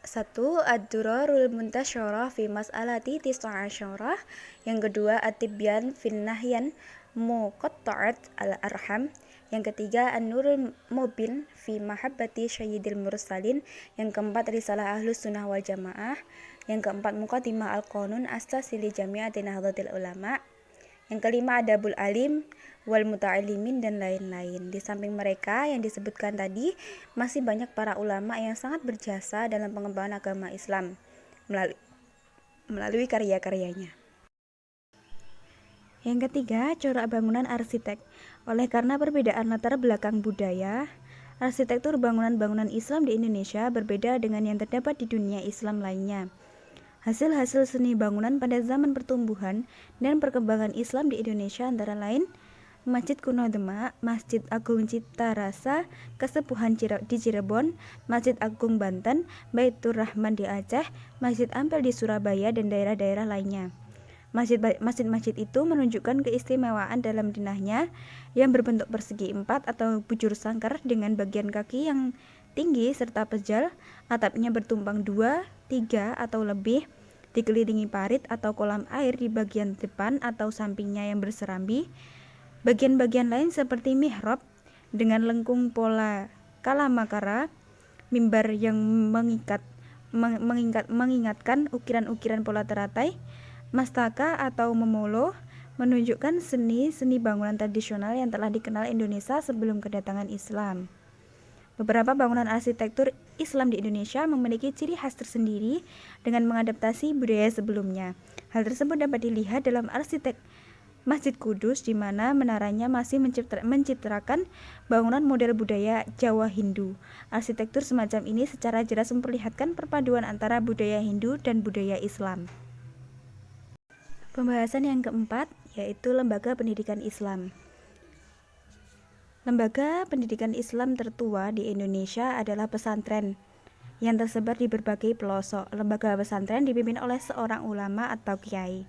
Speaker 3: 1. Ad-Durarul Muntasyarah fi Mas'alati Tis'a Asyarah, yang kedua At-Tibyan fin Nahyan Muqatta'at Al-Arham, yang ketiga An-Nurul Mubin fi Mahabbati Sayyidil Mursalin, yang keempat Risalah Ahlus Sunnah wal Jamaah, yang keempat Muqaddimah Al-Qanun Astasili Jami'ati Nahdlatul Ulama, Yang kelima adabul alim wal muta'allimin dan lain-lain. Di samping mereka yang disebutkan tadi, masih banyak para ulama yang sangat berjasa dalam pengembangan agama Islam melalui karya-karyanya. Yang ketiga, corak bangunan arsitek. Oleh karena perbedaan latar belakang budaya, arsitektur bangunan-bangunan Islam di Indonesia berbeda dengan yang terdapat di dunia Islam lainnya. Hasil-hasil seni bangunan pada zaman pertumbuhan dan perkembangan Islam di Indonesia antara lain Masjid Kuno Demak, Masjid Agung Cipta Rasa, Kesepuhan di Cirebon, Masjid Agung Banten, Baitur Rahman di Aceh, Masjid Ampel di Surabaya, dan daerah-daerah lainnya. Masjid-masjid itu menunjukkan keistimewaan dalam dinahnya yang berbentuk persegi 4 atau bujur sangkar dengan bagian kaki yang tinggi serta pejal, atapnya bertumpang 2, 3 atau lebih, dikelilingi parit atau kolam air di bagian depan atau sampingnya yang berserambi. Bagian-bagian lain seperti mihrab dengan lengkung pola kalamakara, mimbar yang mengingatkan ukiran-ukiran pola teratai, mastaka atau memolo, menunjukkan seni bangunan tradisional yang telah dikenal Indonesia sebelum kedatangan Islam. Beberapa bangunan arsitektur Islam di Indonesia memiliki ciri khas tersendiri dengan mengadaptasi budaya sebelumnya. Hal tersebut dapat dilihat dalam arsitek Masjid Kudus, di mana menaranya masih mencitrakan bangunan model budaya Jawa Hindu. Arsitektur semacam ini secara jelas memperlihatkan perpaduan antara budaya Hindu dan budaya Islam. Pembahasan yang keempat yaitu lembaga pendidikan Islam. Lembaga pendidikan Islam tertua di Indonesia adalah pesantren yang tersebar di berbagai pelosok. Lembaga pesantren dipimpin oleh seorang ulama atau kiai.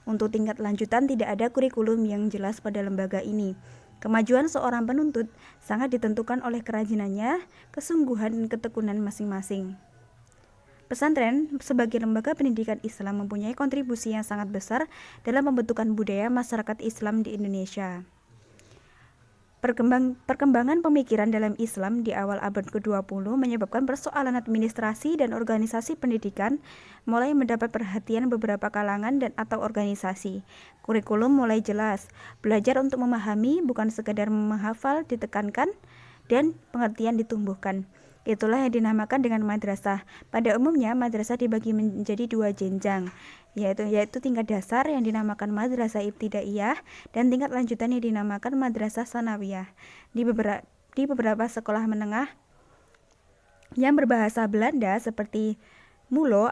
Speaker 3: Untuk tingkat lanjutan tidak ada kurikulum yang jelas pada lembaga ini. Kemajuan seorang penuntut sangat ditentukan oleh kerajinannya, kesungguhan dan ketekunan masing-masing. Pesantren sebagai lembaga pendidikan Islam mempunyai kontribusi yang sangat besar dalam pembentukan budaya masyarakat Islam di Indonesia. Perkembangan pemikiran dalam Islam di awal abad ke-20 menyebabkan persoalan administrasi dan organisasi pendidikan mulai mendapat perhatian beberapa kalangan dan atau organisasi. Kurikulum mulai jelas, belajar untuk memahami bukan sekadar menghafal ditekankan dan pengertian ditumbuhkan. Itulah yang dinamakan dengan madrasah. Pada umumnya madrasah dibagi menjadi 2 jenjang, yaitu tingkat dasar yang dinamakan madrasah ibtidaiyah dan tingkat lanjutan yang dinamakan madrasah sanawiyah. Di beberapa sekolah menengah yang berbahasa Belanda seperti MULO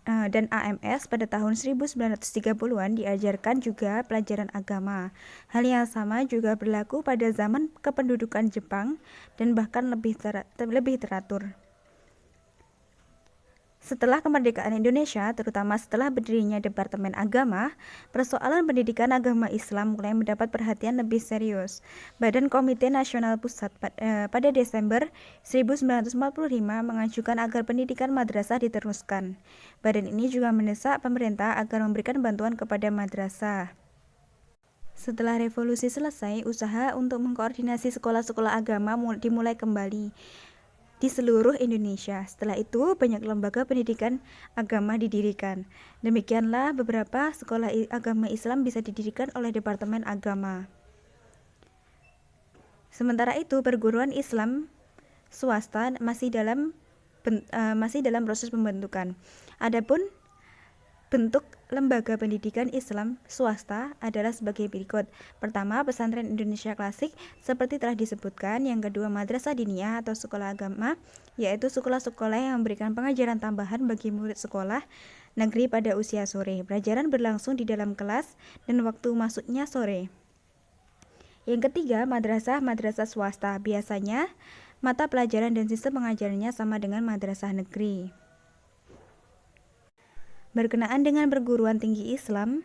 Speaker 3: dan AMS pada tahun 1930-an diajarkan juga pelajaran agama. Hal yang sama juga berlaku pada zaman kependudukan Jepang dan bahkan lebih teratur. Setelah kemerdekaan Indonesia, terutama setelah berdirinya Departemen Agama, persoalan pendidikan agama Islam mulai mendapat perhatian lebih serius. Badan Komite Nasional Pusat pada Desember 1945 mengajukan agar pendidikan madrasah diteruskan. Badan ini juga mendesak pemerintah agar memberikan bantuan kepada madrasah. Setelah revolusi selesai, usaha untuk mengkoordinasi sekolah-sekolah agama dimulai kembali di seluruh Indonesia. Setelah itu, banyak lembaga pendidikan agama didirikan. Demikianlah beberapa sekolah agama Islam bisa didirikan oleh Departemen Agama. Sementara itu, perguruan Islam swasta masih dalam proses pembentukan. Adapun bentuk lembaga pendidikan Islam swasta adalah sebagai berikut. Pertama, pesantren Indonesia klasik seperti telah disebutkan. Yang kedua, madrasah diniyah atau sekolah agama, yaitu sekolah-sekolah yang memberikan pengajaran tambahan bagi murid sekolah negeri pada usia sore. Pelajaran berlangsung di dalam kelas dan waktu masuknya sore. Yang ketiga, madrasah swasta. Biasanya mata pelajaran dan sistem pengajarannya sama dengan madrasah negeri. Berkenaan dengan perguruan tinggi Islam,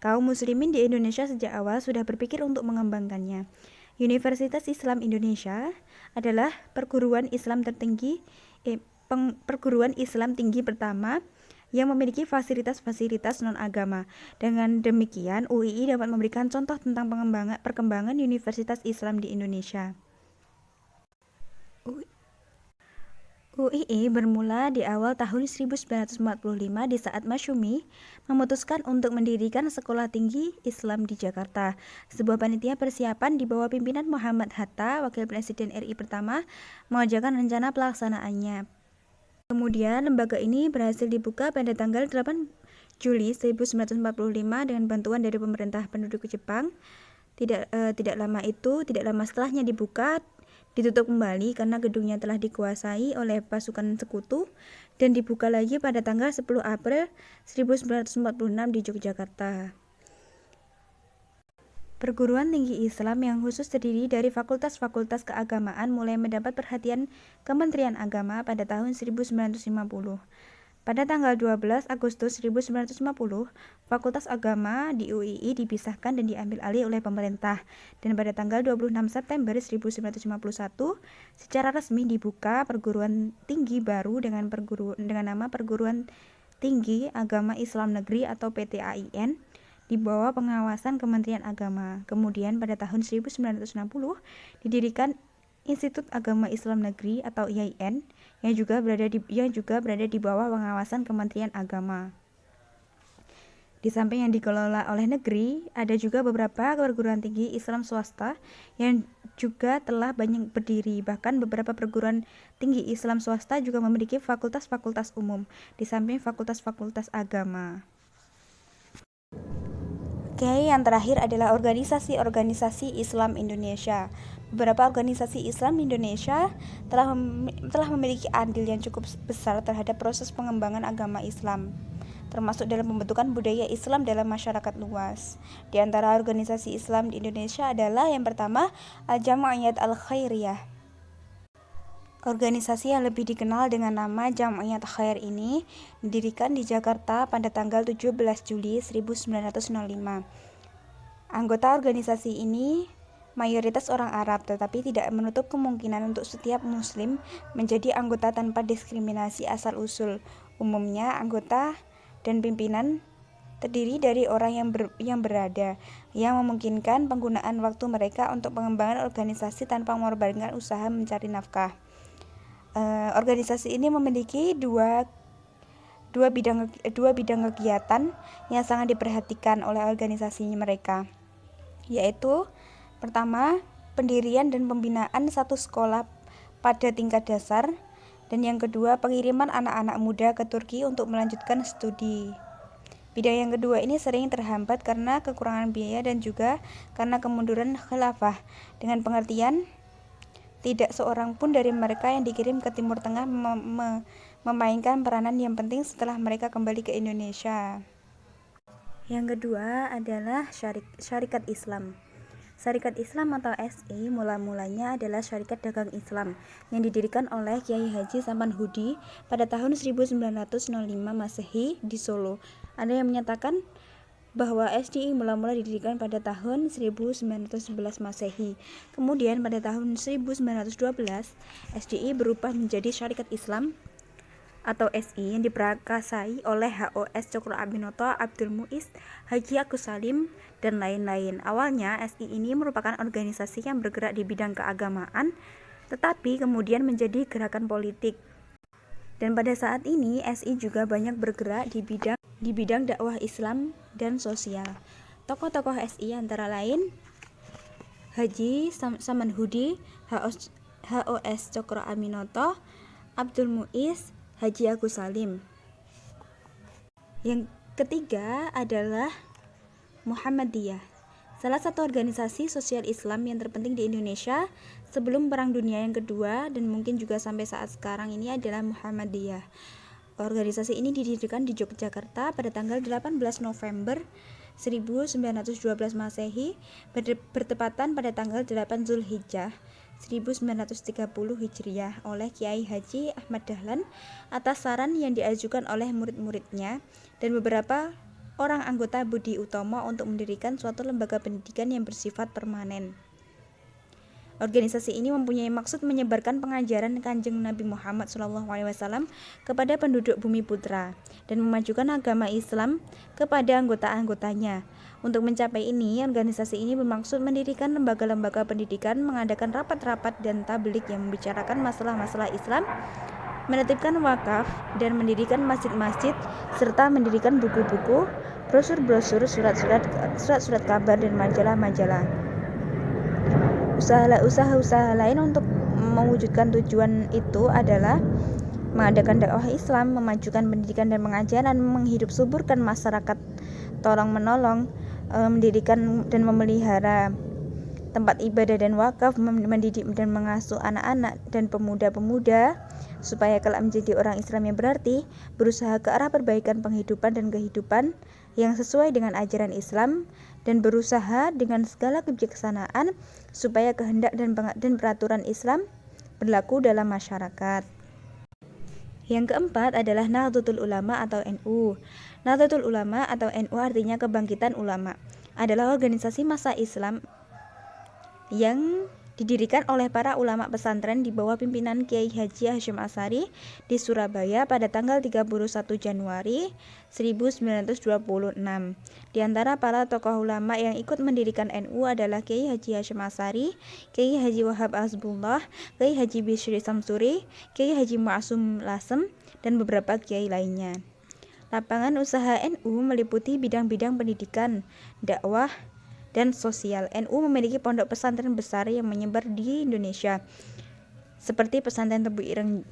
Speaker 3: kaum muslimin di Indonesia sejak awal sudah berpikir untuk mengembangkannya. Universitas Islam Indonesia adalah perguruan Islam tinggi pertama yang memiliki fasilitas-fasilitas non-agama. Dengan demikian, UII dapat memberikan contoh tentang perkembangan Universitas Islam di Indonesia. UII bermula di awal tahun 1945 di saat Masyumi memutuskan untuk mendirikan Sekolah Tinggi Islam di Jakarta. Sebuah panitia persiapan di bawah pimpinan Muhammad Hatta, Wakil Presiden RI pertama, mengajarkan rencana pelaksanaannya. Kemudian lembaga ini berhasil dibuka pada tanggal 8 Juli 1945 dengan bantuan dari pemerintah penduduk Jepang. Tidak lama setelahnya dibuka, ditutup kembali karena gedungnya telah dikuasai oleh pasukan sekutu, dan dibuka lagi pada tanggal 10 April 1946 di Yogyakarta. Perguruan tinggi Islam yang khusus terdiri dari fakultas-fakultas keagamaan mulai mendapat perhatian Kementerian Agama pada tahun 1950. Pada tanggal 12 Agustus 1950, Fakultas Agama di UII dipisahkan dan diambil alih oleh pemerintah, dan pada tanggal 26 September 1951 secara resmi dibuka perguruan tinggi baru dengan nama Perguruan Tinggi Agama Islam Negeri atau PTAIN di bawah pengawasan Kementerian Agama. Kemudian pada tahun 1960 didirikan Institut Agama Islam Negeri atau IAIN yang juga berada di bawah pengawasan Kementerian Agama. Di samping yang dikelola oleh negeri, ada juga beberapa perguruan tinggi Islam swasta yang juga telah banyak berdiri. Bahkan beberapa perguruan tinggi Islam swasta juga memiliki fakultas-fakultas umum di samping fakultas-fakultas agama. Oke, yang terakhir adalah organisasi-organisasi Islam Indonesia. Beberapa organisasi Islam Indonesia telah memiliki andil yang cukup besar terhadap proses pengembangan agama Islam, termasuk dalam pembentukan budaya Islam dalam masyarakat luas. Di antara organisasi Islam di Indonesia adalah yang pertama, Al-Jama'iyat Al-Khairiyah. Organisasi yang lebih dikenal dengan nama Jam'iyat Khair ini didirikan di Jakarta pada tanggal 17 Juli 1905. Anggota organisasi ini mayoritas orang Arab, tetapi tidak menutup kemungkinan untuk setiap Muslim menjadi anggota tanpa diskriminasi asal-usul. Umumnya, anggota dan pimpinan terdiri dari orang yang berada, yang memungkinkan penggunaan waktu mereka untuk pengembangan organisasi tanpa mengorbankan usaha mencari nafkah. Organisasi ini memiliki dua bidang kegiatan yang sangat diperhatikan oleh organisasi mereka, yaitu pertama, pendirian dan pembinaan satu sekolah pada tingkat dasar, dan yang kedua, pengiriman anak-anak muda ke Turki untuk melanjutkan studi. Bidang yang kedua ini sering terhambat karena kekurangan biaya dan juga karena kemunduran khilafah, dengan pengertian tidak seorang pun dari mereka yang dikirim ke Timur Tengah memainkan peranan yang penting setelah mereka kembali ke Indonesia. Yang kedua adalah Syarikat Islam. Syarikat Islam atau SI mula-mulanya adalah Syarikat Dagang Islam yang didirikan oleh Kiai Haji Samanhudi pada tahun 1905 Masehi di Solo. Ada yang menyatakan bahwa SDI mula-mula didirikan pada tahun 1911 Masehi. Kemudian pada tahun 1912, SDI berubah menjadi Syarikat Islam atau SI yang diprakarsai oleh HOS Cokro Aminoto, Abdul Muiz, Haji Agus Salim, dan lain-lain. Awalnya SI ini merupakan organisasi yang bergerak di bidang keagamaan, tetapi kemudian menjadi gerakan politik. Dan pada saat ini SI juga banyak bergerak di bidang dakwah Islam dan sosial. Tokoh-tokoh SI antara lain Haji Samanhudi, HOS Cokro Aminoto, Abdul Muiz, Haji Agus Salim. Yang ketiga adalah Muhammadiyah, salah satu organisasi sosial Islam yang terpenting di Indonesia sebelum Perang Dunia yang Kedua dan mungkin juga sampai saat sekarang ini adalah Muhammadiyah. Organisasi ini didirikan di Yogyakarta pada tanggal 18 November 1912 Masehi, bertepatan pada tanggal 8 Zulhijjah 1930 Hijriah oleh Kiai Haji Ahmad Dahlan atas saran yang diajukan oleh murid-muridnya dan beberapa orang anggota Budi Utomo untuk mendirikan suatu lembaga pendidikan yang bersifat permanen. Organisasi ini mempunyai maksud menyebarkan pengajaran Kanjeng Nabi Muhammad SAW kepada penduduk Bumi Putra dan memajukan agama Islam kepada anggota-anggotanya. Untuk mencapai ini, organisasi ini bermaksud mendirikan lembaga-lembaga pendidikan, mengadakan rapat-rapat dan tabligh yang membicarakan masalah-masalah Islam menetapkan wakaf dan mendirikan masjid-masjid serta mendirikan buku-buku, brosur-brosur, surat-surat kabar dan majalah-majalah. Usaha-usaha lain untuk mewujudkan tujuan itu adalah mengadakan dakwah Islam, memajukan pendidikan dan pengajaran, menghidup suburkan masyarakat tolong-menolong, mendirikan dan memelihara tempat ibadah dan wakaf, mendidik dan mengasuh anak-anak dan pemuda-pemuda supaya kelak menjadi orang Islam yang berarti, berusaha ke arah perbaikan penghidupan dan kehidupan yang sesuai dengan ajaran Islam, dan berusaha dengan segala kebijaksanaan supaya kehendak dan peraturan Islam berlaku dalam masyarakat. Yang keempat adalah Nahdlatul Ulama atau NU. Nahdlatul Ulama atau NU artinya kebangkitan ulama, adalah organisasi massa Islam yang didirikan oleh para ulama pesantren di bawah pimpinan Kiai Haji Hasyim Asy'ari di Surabaya pada tanggal 31 Januari 1926. Di antara para tokoh ulama yang ikut mendirikan NU adalah Kiai Haji Hasyim Asy'ari, Kiai Haji Wahab Hasbullah, Kiai Haji Bisri Samsuri, Kiai Haji Ma'sum Lasem, dan beberapa kiai lainnya. Lapangan usaha NU meliputi bidang-bidang pendidikan, dakwah, dan sosial. NU memiliki pondok pesantren besar yang menyebar di Indonesia, seperti Pesantren Tebu Ireng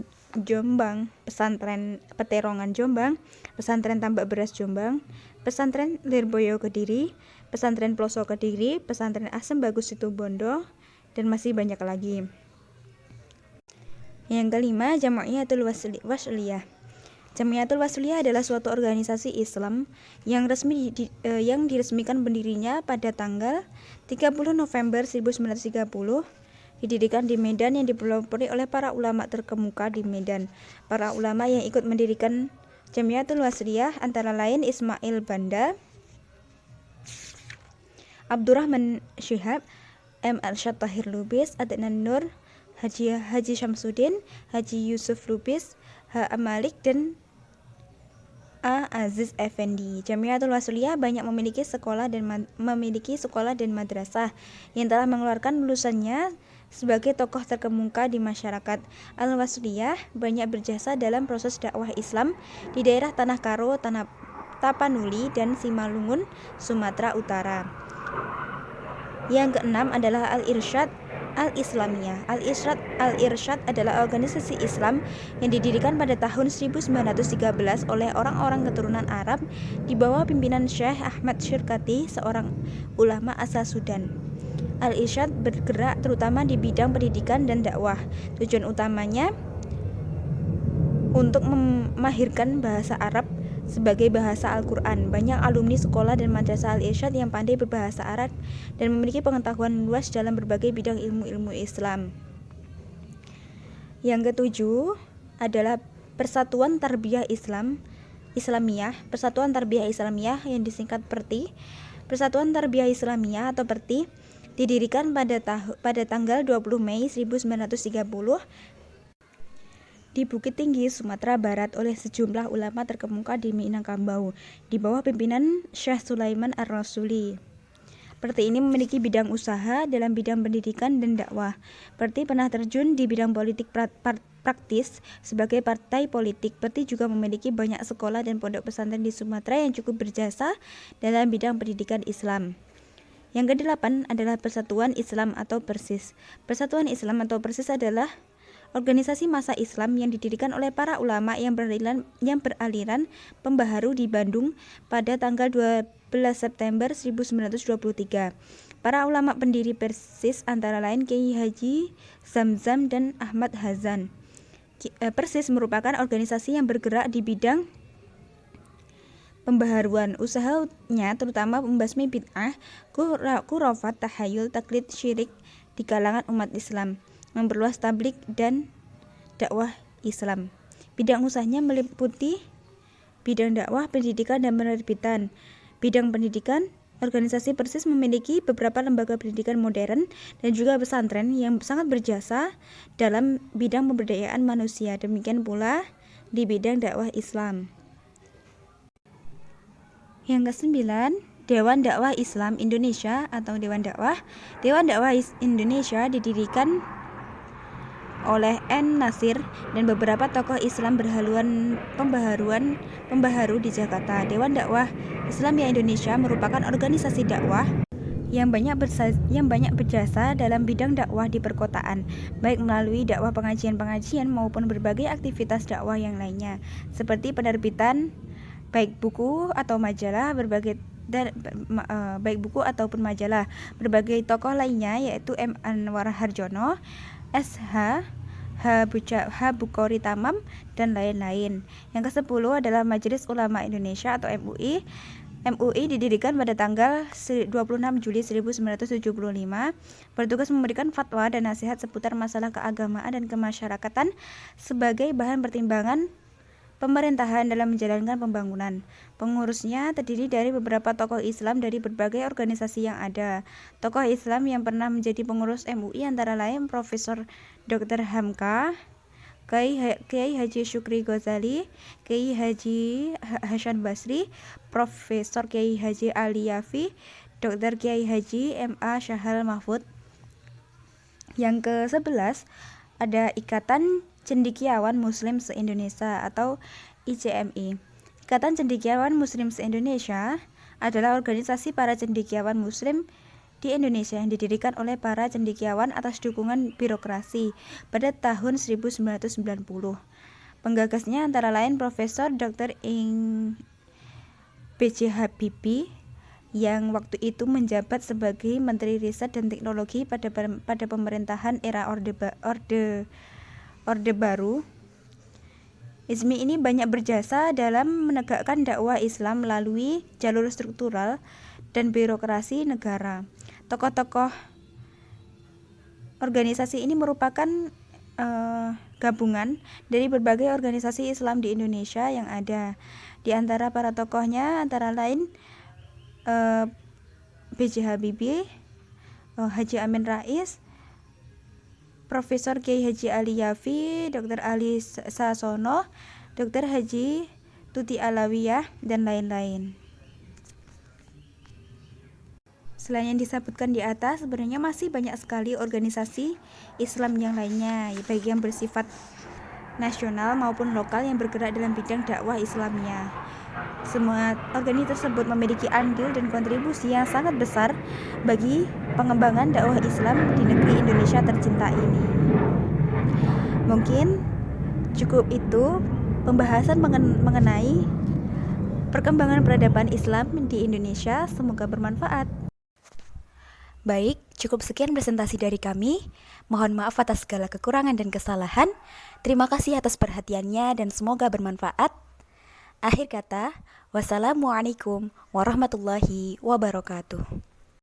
Speaker 3: Jombang, Pesantren Peterongan Jombang, Pesantren Tambak Beras Jombang, Pesantren Lirboyo Kediri, Pesantren Ploso Kediri, Pesantren Asem Bagus Situbondo, dan masih banyak lagi. Yang kelima, Jam'iyatul Wasliyah. Jam'iyatul Wasliyah adalah suatu organisasi Islam yang diresmikan berdirinya pada tanggal 30 November 1930, didirikan di Medan, yang dipelopori oleh para ulama terkemuka di Medan. Para ulama yang ikut mendirikan Jam'iyatul Wasliyah antara lain Ismail Banda, Abdurrahman Syihab, M. Arsyad Tahir Lubis, Adnan Nur, Haji Syamsuddin, Haji Yusuf Lubis, H. A. Malik, dan A. Aziz Effendi. Jam'iyatul Wasliyah banyak memiliki sekolah dan madrasah yang telah mengeluarkan lulusannya sebagai tokoh terkemuka di masyarakat. Al-Wasliyah banyak berjasa dalam proses dakwah Islam di daerah Tanah Karo, Tapanuli, dan Simalungun, Sumatera Utara. Yang keenam adalah Al-Irsyad Al-Islamiyah. Al-Irsyad adalah organisasi Islam yang didirikan pada tahun 1913 oleh orang-orang keturunan Arab di bawah pimpinan Syekh Ahmad Syirkati, seorang ulama asal Sudan. Al-Irsyad bergerak terutama di bidang pendidikan dan dakwah. Tujuan utamanya untuk memahirkan bahasa Arab sebagai bahasa Al-Quran. Banyak alumni sekolah dan madrasah Al-Irsyad yang pandai berbahasa Arab dan memiliki pengetahuan luas dalam berbagai bidang ilmu-ilmu Islam. Yang ketujuh adalah Persatuan Tarbiyah Islamiyah. Persatuan Tarbiyah Islamiyah yang disingkat PERTI. Persatuan Tarbiyah Islamiyah atau PERTI didirikan pada tanggal 20 Mei 1930 di Bukit Tinggi, Sumatera Barat oleh sejumlah ulama terkemuka di Minangkabau di bawah pimpinan Syekh Sulaiman Ar-Rasuli. PERTI ini memiliki bidang usaha dalam bidang pendidikan dan dakwah. PERTI pernah terjun di bidang politik praktis sebagai partai politik. PERTI juga memiliki banyak sekolah dan pondok pesantren di Sumatera yang cukup berjasa dalam bidang pendidikan Islam. Yang kedelapan adalah Persatuan Islam atau PERSIS. Persatuan Islam atau PERSIS adalah organisasi massa Islam yang didirikan oleh para ulama yang beraliran pembaharu di Bandung pada tanggal 12 September 1923. Para ulama pendiri PERSIS antara lain Kiai Haji Zamzam dan Ahmad Hazan. PERSIS merupakan organisasi yang bergerak di bidang pembaharuan. Usahanya terutama membasmi bid'ah, khurafat, tahayul, taklid, syirik di kalangan umat Islam, memperluas tabligh dan dakwah Islam. Bidang usahanya meliputi bidang dakwah, pendidikan, dan penerbitan. Bidang pendidikan, organisasi PERSIS memiliki beberapa lembaga pendidikan modern dan juga pesantren yang sangat berjasa dalam bidang pemberdayaan manusia. Demikian pula di bidang dakwah Islam. Yang kesembilan, Dewan Dakwah Islam Indonesia atau Dewan Dakwah. Dewan Dakwah Indonesia didirikan oleh N. Nasir dan beberapa tokoh Islam pembaharu di Jakarta. Dewan Dakwah Islamiyah Indonesia merupakan organisasi dakwah yang banyak berjasa dalam bidang dakwah di perkotaan, baik melalui dakwah pengajian-pengajian maupun berbagai aktivitas dakwah yang lainnya, seperti penerbitan baik buku ataupun majalah. Berbagai tokoh lainnya yaitu M. Anwar Harjono, S.H. Bukhari Tamam, dan lain-lain. Yang ke-10 adalah Majelis Ulama Indonesia atau MUI. MUI didirikan pada tanggal 26 Juli 1975, bertugas memberikan fatwa dan nasihat seputar masalah keagamaan dan kemasyarakatan sebagai bahan pertimbangan pemerintahan dalam menjalankan pembangunan. Pengurusnya terdiri dari beberapa tokoh Islam dari berbagai organisasi yang ada. Tokoh Islam yang pernah menjadi pengurus MUI antara lain Profesor Dr. Hamka, Kiai Haji Syukri Ghazali, Kiai Haji Hasan Basri, Profesor Kiai Haji Ali Yafi, Dr. Kiai Haji M.A. Syahal Mahfud. Yang ke-11 ada Ikatan Cendekiawan Muslim se-Indonesia atau ICMI. Ikatan Cendekiawan Muslim se-Indonesia adalah organisasi para cendekiawan muslim di Indonesia yang didirikan oleh para cendekiawan atas dukungan birokrasi pada tahun 1990. Penggagasnya antara lain Profesor Dr. Ing B.J. Habibie yang waktu itu menjabat sebagai Menteri Riset dan Teknologi pada pemerintahan era Orde Baru. ICMI ini banyak berjasa dalam menegakkan dakwah Islam melalui jalur struktural dan birokrasi negara. Tokoh-tokoh organisasi ini merupakan gabungan dari berbagai organisasi Islam di Indonesia yang ada. Di antara para tokohnya antara lain B.J. Habibie, Haji Amin Rais, Profesor Kiai Haji Ali Yafi, Dr. Ali Sasono, Dr. Haji Tuti Alawiyah, dan lain-lain. Selain yang disebutkan di atas, sebenarnya masih banyak sekali organisasi Islam yang lainnya, baik yang bersifat nasional maupun lokal yang bergerak dalam bidang dakwah Islamiyah. Semua organisasi tersebut memiliki andil dan kontribusi yang sangat besar bagi pengembangan dakwah Islam di negeri Indonesia tercinta ini. Mungkin cukup itu pembahasan mengenai perkembangan peradaban Islam di Indonesia. Semoga bermanfaat. Baik, cukup sekian presentasi dari kami. Mohon maaf atas segala kekurangan dan kesalahan. Terima kasih atas perhatiannya dan semoga bermanfaat. Akhir kata, wassalamualaikum warahmatullahi wabarakatuh.